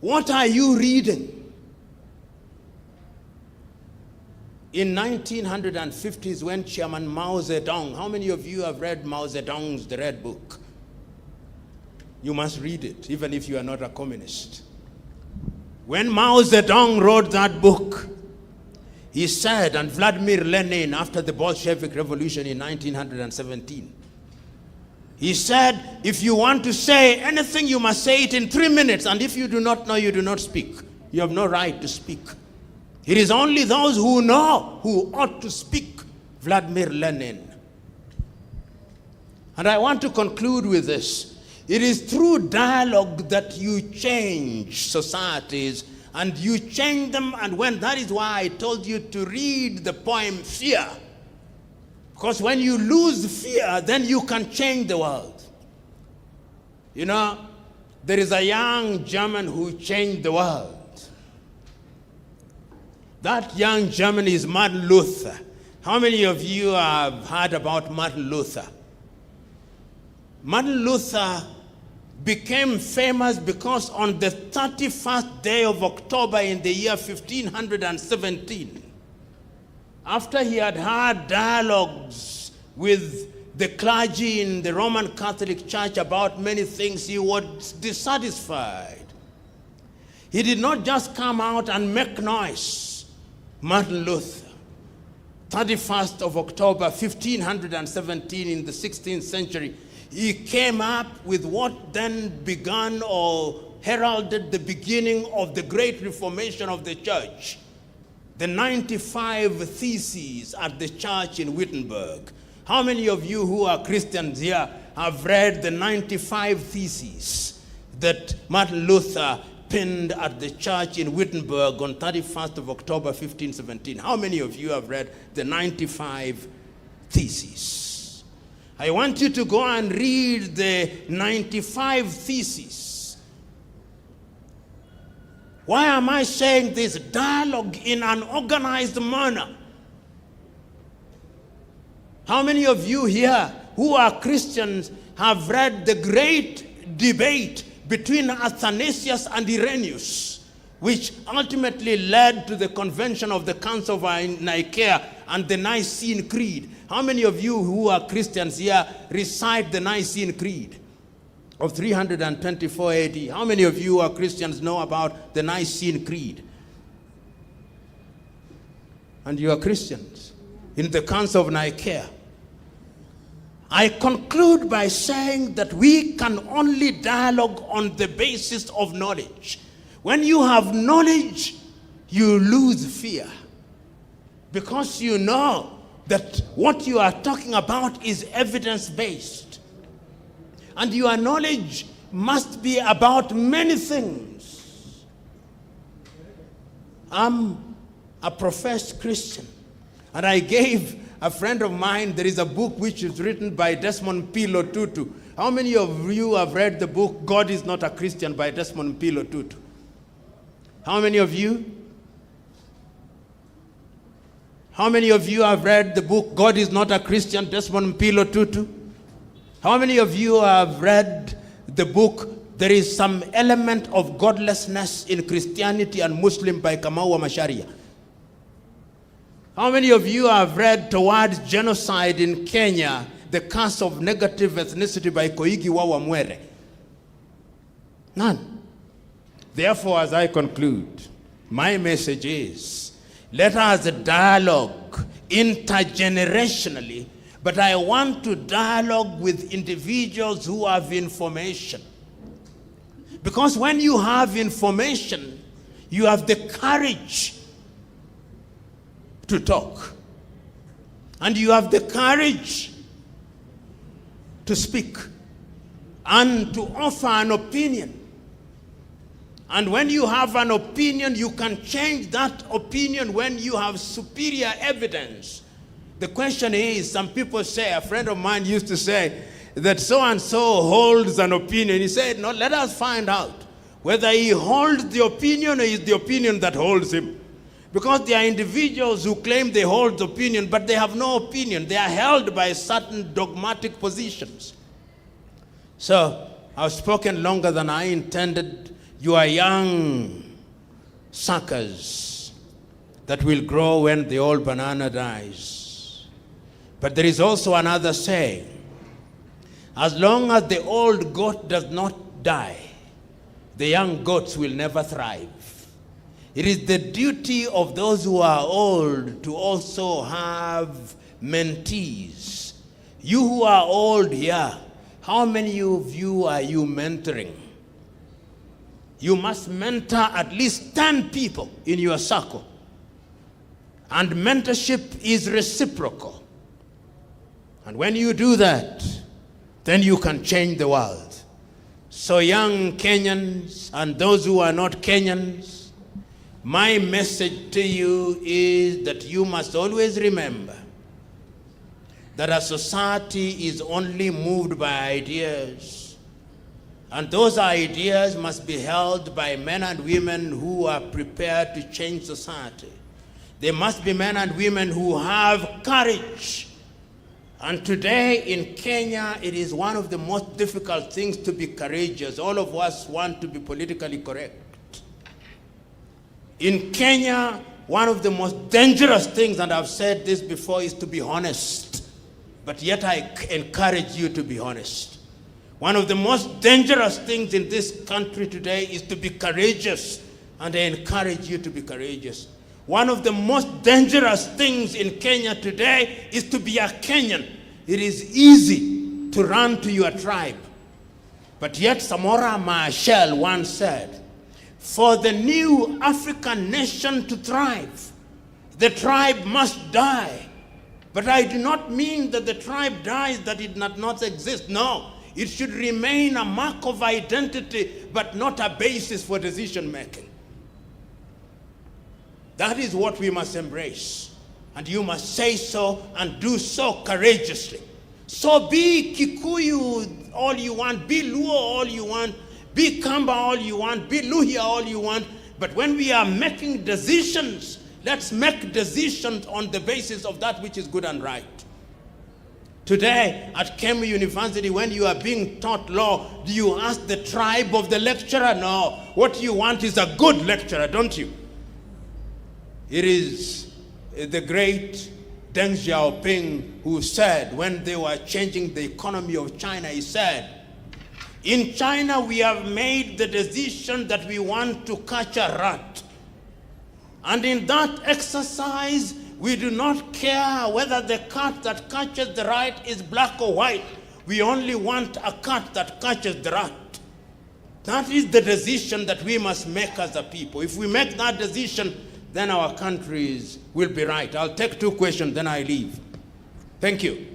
What are you reading? In 1950s, when Chairman Mao Zedong, how many of you have read Mao Zedong's The Red Book? You must read it, even if you are not a communist. When Mao Zedong wrote that book, he said, and Vladimir Lenin, after the Bolshevik Revolution in 1917, he said, if you want to say anything, you must say it in 3 minutes, and if you do not know, you do not speak. You have no right to speak. It is only those who know who ought to speak. Vladimir Lenin. And I want to conclude with this. It is through dialogue that you change societies, and you change them, and that is why I told you to read the poem Fear. Because when you lose fear, then you can change the world. You know, there is a young German who changed the world. That young German is Martin Luther. How many of you have heard about Martin Luther? Martin Luther became famous because on the 31st day of October in the year 1517, after he had had dialogues with the clergy in the Roman Catholic Church about many things, he was dissatisfied. He did not just come out and make noise. Martin Luther, 31st of October, 1517 in the 16th century, he came up with what then began or heralded the beginning of the great reformation of the church. The 95 Theses at the church in Wittenberg. How many of you who are Christians here have read the 95 Theses that Martin Luther penned at the church in Wittenberg on 31st of October 1517? How many of you have read the 95 Theses? I want you to go and read the 95 Theses. Why am I saying this? Dialogue in an organized manner. How many of you here who are Christians have read the great debate between Athanasius and Irenaeus, which ultimately led to the convention of the Council of Nicaea and the Nicene Creed? How many of you who are Christians here recite the Nicene Creed of 324 AD? How many of you who are Christians know about the Nicene Creed? And you are Christians in the Council of Nicaea. I conclude by saying that we can only dialogue on the basis of knowledge. When you have knowledge, you lose fear, because you know that what you are talking about is evidence-based. And your knowledge must be about many things. I'm a professed Christian, and I gave a friend of mine, there is a book which is written by Desmond PLO Tutu. How many of you have read the book God is Not a Christian by Desmond PLO Tutu? How many of you? How many of you have read the book God is Not a Christian, Desmond PLO Tutu? How many of you have read the book There is Some Element of Godlessness in Christianity and Muslim by Kamau Masharia? How many of you have read Towards Genocide in Kenya, The Curse of Negative Ethnicity by Koigi Wawa Mwere? None. Therefore, as I conclude, my message is, let us dialogue intergenerationally, but I want to dialogue with individuals who have information. Because when you have information, you have the courage to talk. And you have the courage to speak and to offer an opinion. And when you have an opinion, you can change that opinion when you have superior evidence. The question is, some people say, a friend of mine used to say, that so-and-so holds an opinion. He said, no, let us find out whether he holds the opinion or is the opinion that holds him. Because there are individuals who claim they hold opinion, but they have no opinion. They are held by certain dogmatic positions. So, I've spoken longer than I intended. You are young suckers that will grow when the old banana dies. But there is also another saying. As long as the old goat does not die, the young goats will never thrive. It is the duty of those who are old to also have mentees. You who are old here, how many of you are you mentoring? You must mentor at least 10 people in your circle. And mentorship is reciprocal. And when you do that, then you can change the world. So young Kenyans and those who are not Kenyans, my message to you is that you must always remember that a society is only moved by ideas. And those ideas must be held by men and women who are prepared to change society. They must be men and women who have courage. And today in Kenya, it is one of the most difficult things to be courageous. All of us want to be politically correct. In Kenya, one of the most dangerous things, and I've said this before, is to be honest. But yet I encourage you to be honest. One of the most dangerous things in this country today is to be courageous, and I encourage you to be courageous. One of the most dangerous things in Kenya today is to be a Kenyan. It is easy to run to your tribe. But yet Samora Machel once said, for the new African nation to thrive, the tribe must die. But I do not mean that the tribe dies, that it does not exist. No, it should remain a mark of identity, but not a basis for decision making. That is what we must embrace. And you must say so and do so courageously. So be Kikuyu all you want, be Luo all you want, be Kamba all you want, be Luhya all you want. But when we are making decisions, let's make decisions on the basis of that which is good and right. Today at Kemu University, when you are being taught law, do you ask the tribe of the lecturer? No. What you want is a good lecturer, don't you? It is the great Deng Xiaoping who said, when they were changing the economy of China, he said, in China we have made the decision that we want to catch a rat. And in that exercise, We do not care whether the cat that catches the rat is black or white. We only want a cat that catches the rat. That is the decision that we must make as a people. If we make that decision, then our countries will be right. I'll take 2 questions, then I leave. Thank you.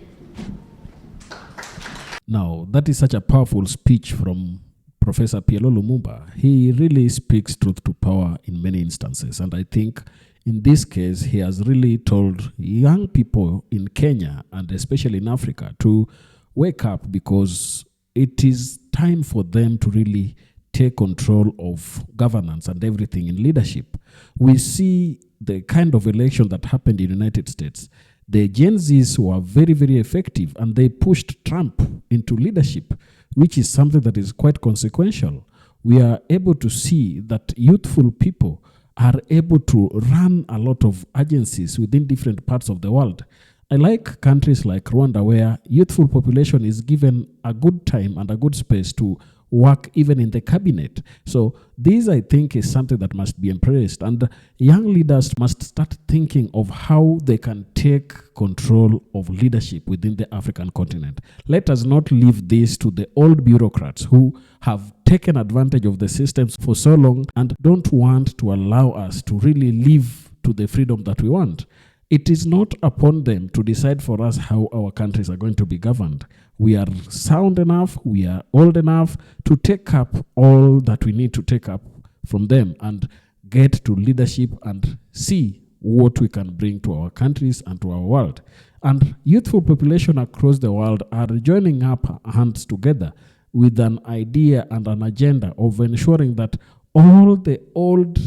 Now, that is such a powerful speech from Professor PLO Lumumba. He really speaks truth to power in many instances. And I think in this case, he has really told young people in Kenya and especially in Africa to wake up, because it is time for them to really take control of governance and everything in leadership. We see the kind of election that happened in the United States. The Gen Zs were very, very effective, and they pushed Trump into leadership, which is something that is quite consequential. We are able to see that youthful people are able to run a lot of agencies within different parts of the world. I like countries like Rwanda, where youthful population is given a good time and a good space to work even in the cabinet. So this, I think, is something that must be embraced. And young leaders must start thinking of how they can take control of leadership within the African continent. Let us not leave this to the old bureaucrats who have taken advantage of the systems for so long and don't want to allow us to really live to the freedom that we want. It is not upon them to decide for us how our countries are going to be governed. We are sound enough, we are old enough to take up all that we need to take up from them and get to leadership and see what we can bring to our countries and to our world. And youthful population across the world are joining up hands together with an idea and an agenda of ensuring that all the old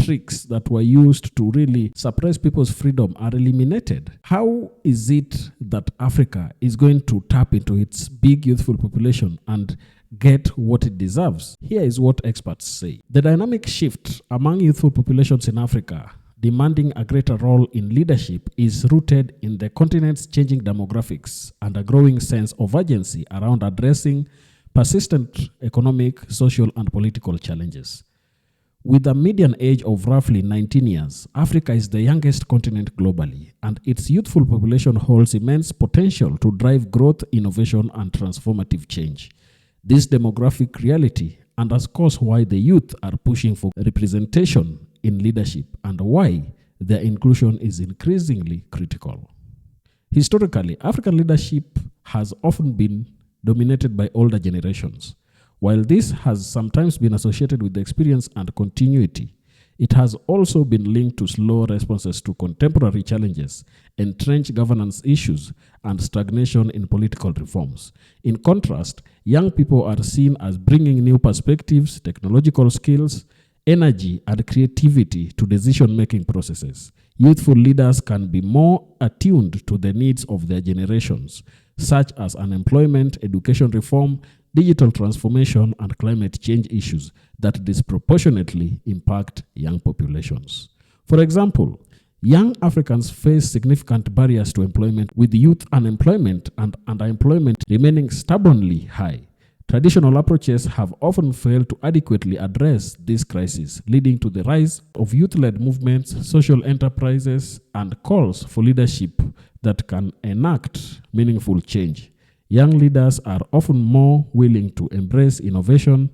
tricks that were used to really suppress people's freedom are eliminated. How is it that Africa is going to tap into its big youthful population and get what it deserves? Here is what experts say. The dynamic shift among youthful populations in Africa demanding a greater role in leadership is rooted in the continent's changing demographics and a growing sense of urgency around addressing persistent economic, social, and political challenges. With a median age of roughly 19 years, Africa is the youngest continent globally, and its youthful population holds immense potential to drive growth, innovation, and transformative change. This demographic reality underscores why the youth are pushing for representation in leadership and why their inclusion is increasingly critical. Historically, African leadership has often been dominated by older generations. While this has sometimes been associated with the experience and continuity, it has also been linked to slow responses to contemporary challenges, entrenched governance issues, and stagnation in political reforms. In contrast, young people are seen as bringing new perspectives, technological skills, energy, and creativity to decision-making processes. Youthful leaders can be more attuned to the needs of their generations, such as unemployment, education reform, digital transformation, and climate change issues that disproportionately impact young populations. For example, young Africans face significant barriers to employment, with youth unemployment and underemployment remaining stubbornly high. Traditional approaches have often failed to adequately address this crisis, leading to the rise of youth-led movements, social enterprises, and calls for leadership that can enact meaningful change. Young leaders are often more willing to embrace innovation,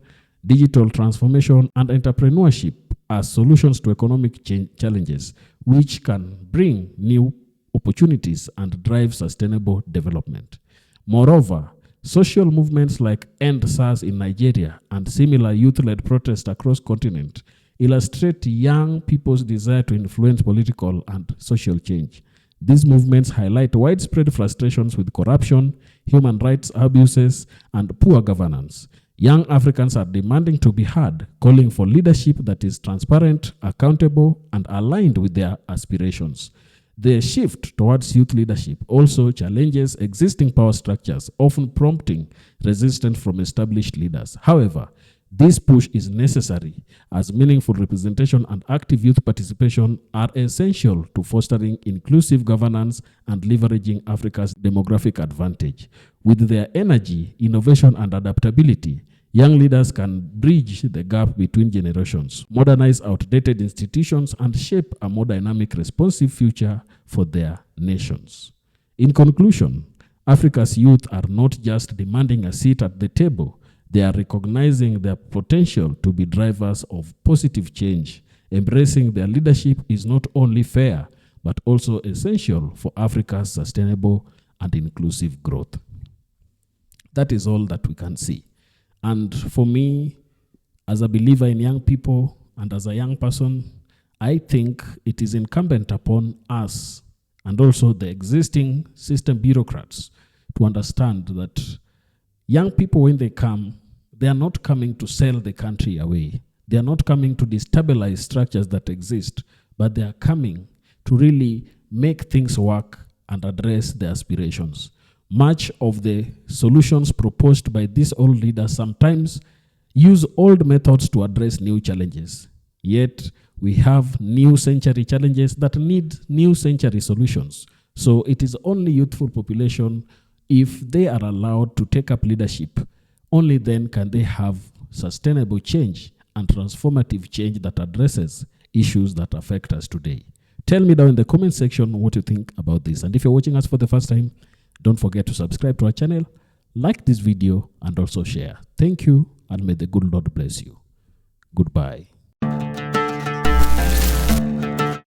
digital transformation, and entrepreneurship as solutions to economic challenges, which can bring new opportunities and drive sustainable development. Moreover, social movements like End SARS in Nigeria and similar youth-led protests across continent illustrate young people's desire to influence political and social change. These movements highlight widespread frustrations with corruption, human rights abuses, and poor governance. Young Africans are demanding to be heard, calling for leadership that is transparent, accountable, and aligned with their aspirations. The shift towards youth leadership also challenges existing power structures, often prompting resistance from established leaders. However, this push is necessary as meaningful representation and active youth participation are essential to fostering inclusive governance and leveraging Africa's demographic advantage. With their energy, innovation, and adaptability, Young leaders can bridge the gap between generations, modernize outdated institutions, and shape a more dynamic, responsive future for their nations. In conclusion, Africa's youth are not just demanding a seat at the table, they are recognizing their potential to be drivers of positive change. Embracing their leadership is not only fair, but also essential for Africa's sustainable and inclusive growth. That is all that we can see. And for me, as a believer in young people and as a young person, I think it is incumbent upon us and also the existing system bureaucrats to understand that young people, when they come, they are not coming to sell the country away. They are not coming to destabilize structures that exist, but they are coming to really make things work and address their aspirations. Much of the solutions proposed by these old leaders sometimes use old methods to address new challenges. Yet, we have new century challenges that need new century solutions. So it is only youthful population, if they are allowed to take up leadership, only then can they have sustainable change and transformative change that addresses issues that affect us today. Tell me down in the comment section what you think about this. And if you're watching us for the first time, don't forget to subscribe to our channel, like this video, and also share. Thank you, and may the good Lord bless you. Goodbye.